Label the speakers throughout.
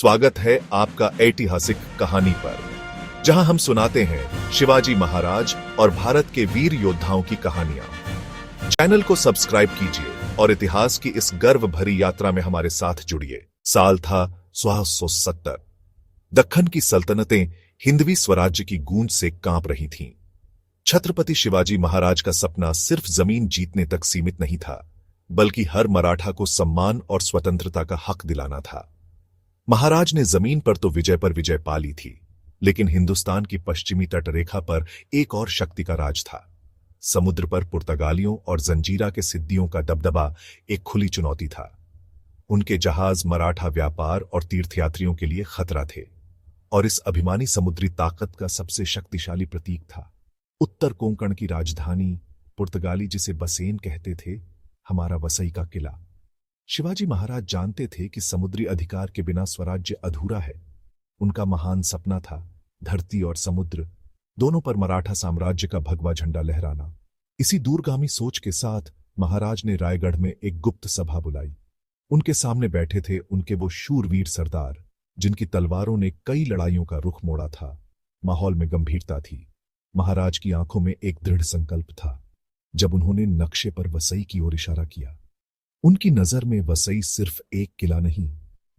Speaker 1: स्वागत है आपका ऐतिहासिक कहानी पर, जहां हम सुनाते हैं शिवाजी महाराज और भारत के वीर योद्धाओं की कहानियां। चैनल को सब्सक्राइब कीजिए और इतिहास की इस गर्व भरी यात्रा में हमारे साथ जुड़िए। साल था 1670। दक्खन की सल्तनतें हिंदवी स्वराज्य की गूंज से कांप रही थीं। छत्रपति शिवाजी महाराज का सपना सिर्फ जमीन जीतने तक सीमित नहीं था, बल्कि हर मराठा को सम्मान और स्वतंत्रता का हक दिलाना था। महाराज ने जमीन पर तो विजय पर विजय पा ली थी, लेकिन हिंदुस्तान की पश्चिमी तटरेखा पर एक और शक्ति का राज था। समुद्र पर पुर्तगालियों और जंजीरा के सिद्दियों का दबदबा एक खुली चुनौती था। उनके जहाज मराठा व्यापार और तीर्थयात्रियों के लिए खतरा थे, और इस अभिमानी समुद्री ताकत का सबसे शक्तिशाली प्रतीक था उत्तर कोंकण की राजधानी, पुर्तगाली जिसे बसेन कहते थे, हमारा वसई का किला। शिवाजी महाराज जानते थे कि समुद्री अधिकार के बिना स्वराज्य अधूरा है। उनका महान सपना था धरती और समुद्र दोनों पर मराठा साम्राज्य का भगवा झंडा लहराना। इसी दूरगामी सोच के साथ महाराज ने रायगढ़ में एक गुप्त सभा बुलाई। उनके सामने बैठे थे उनके वो शूरवीर सरदार, जिनकी तलवारों ने कई लड़ाइयों का रुख मोड़ा था। माहौल में गंभीरता थी। महाराज की आंखों में एक दृढ़ संकल्प था। जब उन्होंने नक्शे पर वसई की ओर इशारा किया, उनकी नजर में वसई सिर्फ एक किला नहीं,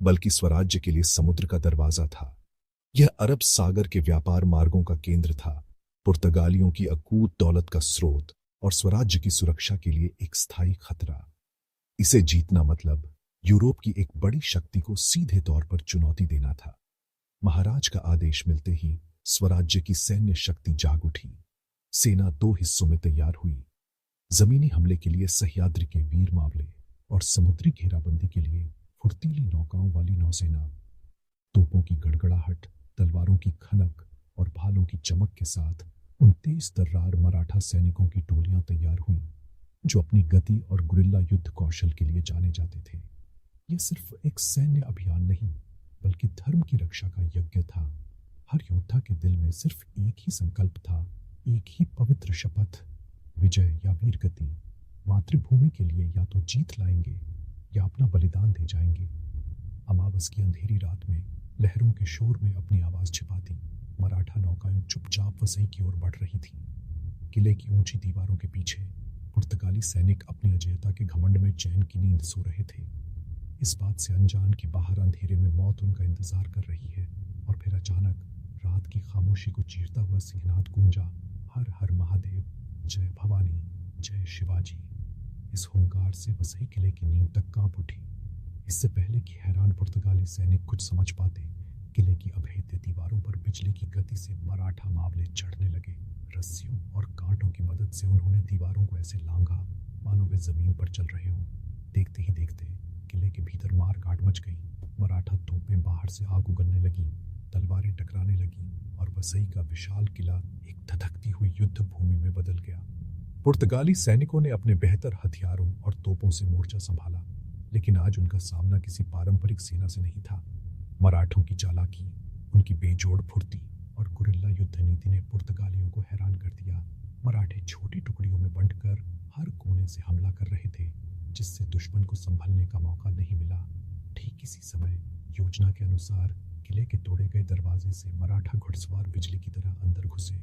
Speaker 1: बल्कि स्वराज्य के लिए समुद्र का दरवाजा था। यह अरब सागर के व्यापार मार्गों का केंद्र था, पुर्तगालियों की अकूत दौलत का स्रोत और स्वराज्य की सुरक्षा के लिए एक स्थायी खतरा। इसे जीतना मतलब यूरोप की एक बड़ी शक्ति को सीधे तौर पर चुनौती देना था। महाराज का आदेश मिलते ही स्वराज्य की सैन्य शक्ति जाग उठी। सेना दो हिस्सों में तैयार हुई। जमीनी हमले के लिए सह्याद्री के वीर मावले और समुद्री घेराबंदी के लिए फुर्तीली नौकाओं वाली नौसेना। तोपों की गड़गड़ाहट, तलवारों की खनक और भालों की चमक के साथ उन तेज तर्रार मराठा सैनिकों की टोलियां तैयार हुईं, जो अपनी गति और गुरिल्ला युद्ध कौशल के लिए जाने जाते थे। यह सिर्फ एक सैन्य अभियान नहीं, बल्कि धर्म की रक्षा का यज्ञ था। हर योद्धा के दिल में सिर्फ एक ही संकल्प था, एक ही पवित्र शपथ, विजय या वीरगति। मातृभूमि के लिए या तो जीत लाएंगे या अपना बलिदान दे जाएंगे। अमावस की अंधेरी रात में लहरों के शोर में अपनी आवाज छिपाती मराठा नौकाएं चुपचाप वसई की ओर बढ़ रही थीं। किले की ऊंची दीवारों के पीछे पुर्तगाली सैनिक अपनी अजेयता के घमंड में चैन की नींद सो रहे थे, इस बात से अनजान कि बाहर अंधेरे में मौत उनका इंतजार कर रही है। और फिर अचानक रात की खामोशी को चीरता हुआ सिंहनाद गूंजा, हर हर महादेव, जय भवानी, जय शिवाजी। इस हुंकार से वसई किले की नींव तक कांप उठी। इससे पहले कि हैरान पुर्तगाली सैनिक कुछ समझ पाते, किले की अभेद्य दीवारों पर बिजली की गति से मराठा मावले चढ़ने लगे। रस्सियों और कांटों की मदद से उन्होंने दीवारों को ऐसे लांघा मानो वे जमीन पर चल रहे हों। देखते ही देखते किले के भीतर मार काट मच गई। मराठा तोपें बाहर से आग उगलने लगी, तलवारें टकराने लगीं और वसई का विशाल किला एक धधकती हुई युद्ध भूमि में बदल गया। पुर्तगाली सैनिकों ने अपने बेहतर हथियारों और तोपों से मोर्चा संभाला, लेकिन आज उनका सामना किसी पारंपरिक सेना से नहीं था। मराठों की चालाकी, उनकी बेजोड़ फुर्ती और गुरिल्ला युद्ध नीति ने पुर्तगालियों को हैरान कर दिया। मराठे छोटी टुकड़ियों में बंटकर हर कोने से हमला कर रहे थे, जिससे दुश्मन को संभलने का मौका नहीं मिला। ठीक इसी समय योजना के अनुसार किले के तोड़े गए दरवाजे से मराठा घुड़सवार बिजली की तरह अंदर घुसे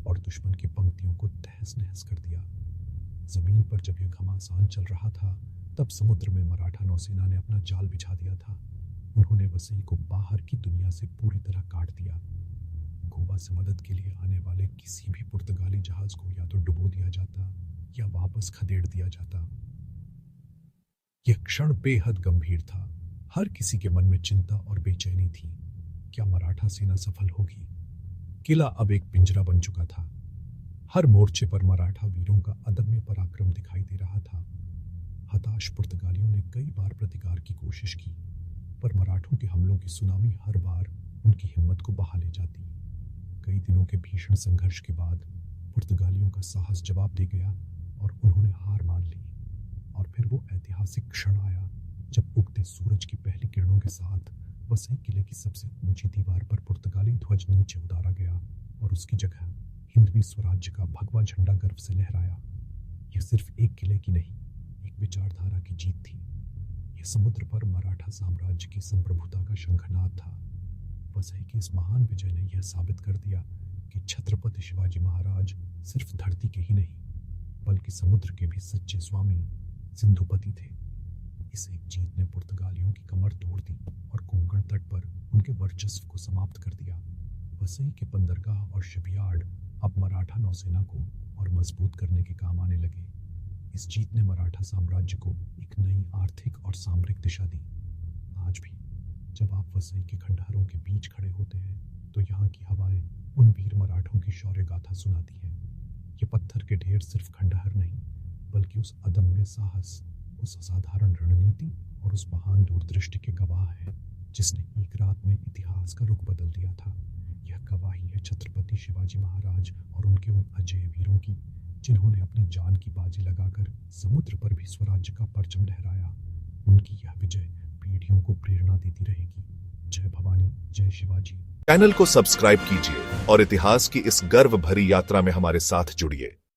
Speaker 1: और दुश्मन की पंक्तियों को तहस नहस कर दिया। जमीन पर जब यह घमासान चल रहा था, तब समुद्र में मराठा नौसेना ने अपना जाल बिछा दिया था। उन्होंने वसई को बाहर की दुनिया से पूरी तरह काट दिया। गोवा से मदद के लिए आने वाले किसी भी पुर्तगाली जहाज को या तो डुबो दिया जाता या वापस खदेड़ दिया जाता। यह क्षण बेहद गंभीर था। हर किसी के मन में चिंता और बेचैनी थी। क्या मराठा सेना सफल होगी? किला अब एक पिंजरा बन चुका था। हर मोर्चे पर मराठा वीरों का अदम्य पराक्रम दिखाई दे रहा था। हताश पुर्तगालियों ने कई बार प्रतिकार की कोशिश की, पर मराठों के हमलों की सुनामी हर बार उनकी हिम्मत को बहा ले जाती। कई दिनों के भीषण संघर्ष के बाद पुर्तगालियों का साहस जवाब दे गया और उन्होंने हार मान ली। और फिर वो ऐतिहासिक क्षण आया जब उगते सूरज की पहली किरणों के साथ वसई किले की सबसे ऊंची दीवार पर पुर्तगाली ध्वज नीचे उतारा गया और उसकी जगह हिंदवी स्वराज्य का भगवा झंडा गर्व से लहराया। यह सिर्फ एक किले की नहीं, एक विचारधारा की जीत थी।
Speaker 2: यह समुद्र पर मराठा साम्राज्य की संप्रभुता का शंखनाद था। वसई की इस महान विजय ने यह साबित कर दिया कि छत्रपति शिवाजी महाराज सिर्फ धरती के ही नहीं बल्कि समुद्र के भी सच्चे स्वामी सिंधुपति थे। इस एक जीत ने पुर्तगालियों की कमर तोड़ दी और कोंकण तट पर उनके वर्चस्व को समाप्त कर दिया। वसई के बंदरगाह और शिपयार्ड अब मराठा नौसेना को और मजबूत करने के काम आने लगे। इस जीत ने मराठा साम्राज्य को एक नई आर्थिक और सामरिक दिशा दी। आज भी जब आप वसई के खंडहरों के बीच खड़े होते हैं तो यहाँ की हवाएं उन वीर मराठों की शौर्य गाथा सुनाती हैं। ये पत्थर के ढेर सिर्फ खंडहर नहीं बल्कि उस अदम्य साहस, उस असाधारण रणनीति और उस महान दूरदृष्टि के गवाह हैं जिसने एक रात में इतिहास का रुख बदल दिया था। यह गवाही है छत्रपति शिवाजी महाराज और उनके उन अजय वीरों की जिन्होंने अपनी जान की बाजी लगाकर समुद्र पर भी स्वराज्य का परचम लहराया। उनकी यह विजय पीढ़ियों को प्रेरणा देती रहेगी। जय भवानी, जय शिवाजी।
Speaker 1: चैनल को सब्सक्राइब कीजिए और इतिहास की इस गर्व भरी यात्रा में हमारे साथ जुड़िए।